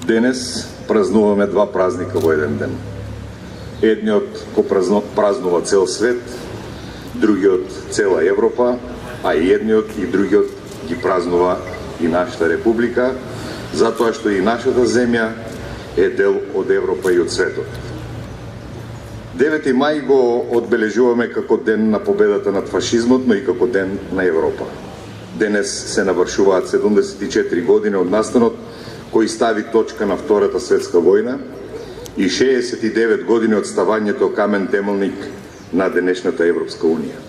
Денес празнуваме два празника во еден ден. Едниот го празнува цел свет, другиот цела Европа, а и едниот и другиот ги празнува и нашата република, затоа што и нашата земја е дел од Европа и од светот. 9 мај го одбележуваме како ден на победата над фашизмот, но и како ден на Европа. Денес се навршуваат 74 години од настанот кој стави точка на Втората светска војна и 69 години од ставањето камен темелник на денешната Европска унија.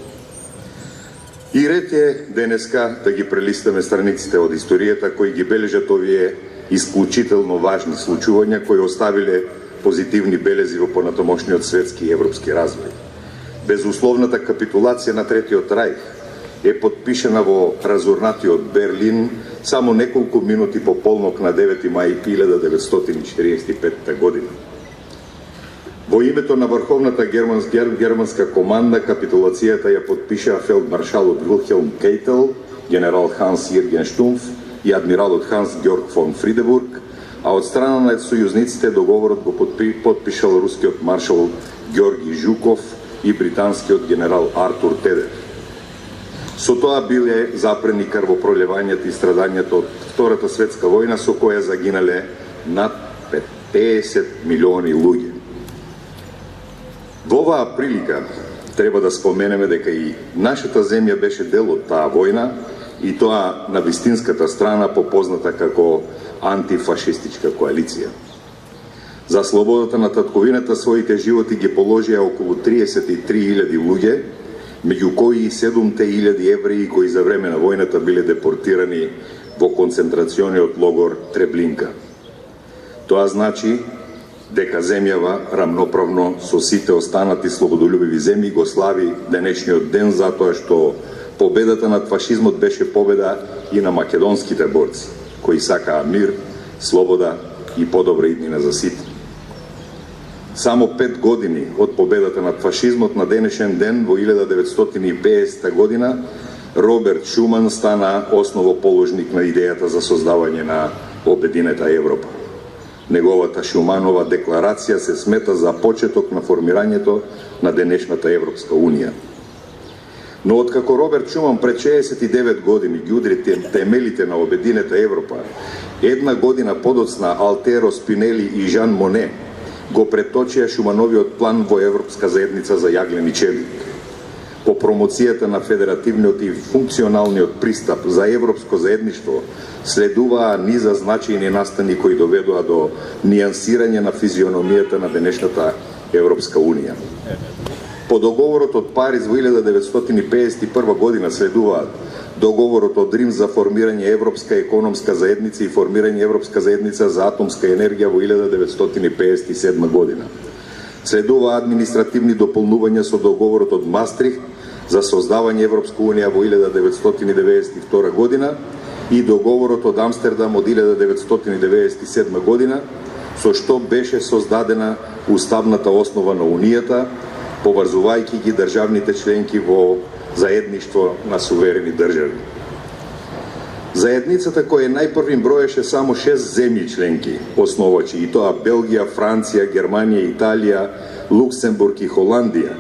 И ред е денеска да ги прелистаме страниците од историјата кои ги бележат овие исклучително важни случувања кои оставиле позитивни белези во понатомошниот светски и европски развој. Безусловната капитулација на Третиот рајх е подпишана во разурнатиот Берлин само неколку минути по полнок на 9 мај 1945 година. Во името на Врховната германска команда капитулацијата ја подпишаа фелдмаршалот Вилхелм Кейтел, генерал Ханс Јерген Штумф и адмиралот Ханс Георг фон Фридебург, а од страна на сојузниците договорот го подпишал рускиот маршал Георги Жуков и британскиот генерал Артур Тедер. Со тоа биле запрени крвопролевањето и страдањето од Втората светска војна, со која загинале над 50 милиони луѓе. Во оваа прилика треба да споменеме дека и нашата земја беше дел од таа војна, и тоа на вистинската страна попозната како антифашистичка коалиција. За слободата на татковината своите животи ги положија околу 33.000 луѓе, меѓу кои и 7.000 евреи кои за време на војната биле депортирани во концентрациониот логор Треблинка. Тоа значи дека земјава рамноправно со сите останати слободолюбиви земји го слави денешниот ден затоа што победата над фашизмот беше победа и на македонските борци, кои сакаа мир, слобода и подобра иднина за сите. Само 5 години од победата над фашизмот на денешен ден во 1950 година Роберт Шуман стана основоположник на идејата за создавање на обединета Европа. Неговата Шуманова декларација се смета за почеток на формирањето на денешната Европска унија. Но откако Роберт Шуман пред 69 години ги удри темелите на обединета Европа, една година подоцна Алтеро Спинели и Жан Моне го преточија Шумановиот план во Европска заедница за јаглен и челик. По промоцијата на федеративниот и функционалниот пристап за европско заедништво следуваа низа значајни настани кои доведоа до нијансирање на физиономијата на денешната Европска унија. По договорот од Париз во 1951 година следуваат договорот од Рим за формирање Европска економска заедница и формирање Европска заедница за атомска енергија во 1957 година. Следува административни дополнувања со договорот од Мастрихт за создавање Европска унија во 1992 година и договорот од Амстердам од 1997 година, со што беше создадена уставната основа на Унијата, поврзувајќи ги државните членки во заедништво на суверени држави. Заедницата која најпрвим броеше само 6 земји членки основачи, и тоа Белгија, Франција, Германија, Италија, Луксембург и Холандија,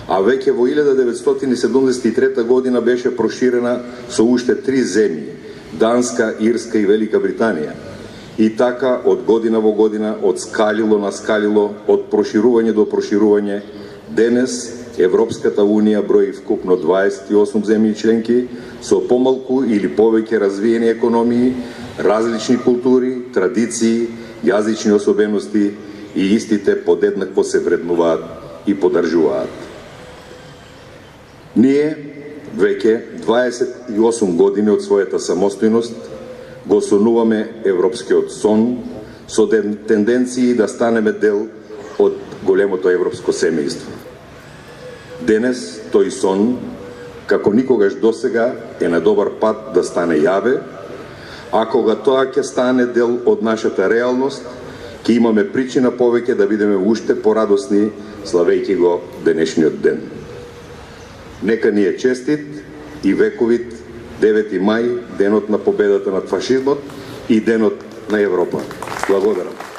а веќе во 1973 година беше проширена со уште 3 земји – Данска, Ирска и Велика Британија. И така од година во година, од скалило на скалило, од проширување до проширување, денес Европската унија брои вкупно 28 земји членки со помалку или повеќе развиени економии, различни култури, традиции, јазични особености и истите подеднакво се вреднуваат и поддржуваат. Ние веќе 28 години од својата самостојност го сонуваме европскиот сон со тенденции да станеме дел од големото европско семејство. Денес тој сон, како никогаш досега, е на добар пат да стане јаве, а кога тоа ќе стане дел од нашата реалност, ќе имаме причина повеќе да бидеме уште порадосни славејќи го денешниот ден. Нека ни е честит и вековит 9 мај, денот на победата над фашизмот и денот на Европа. Благодарам.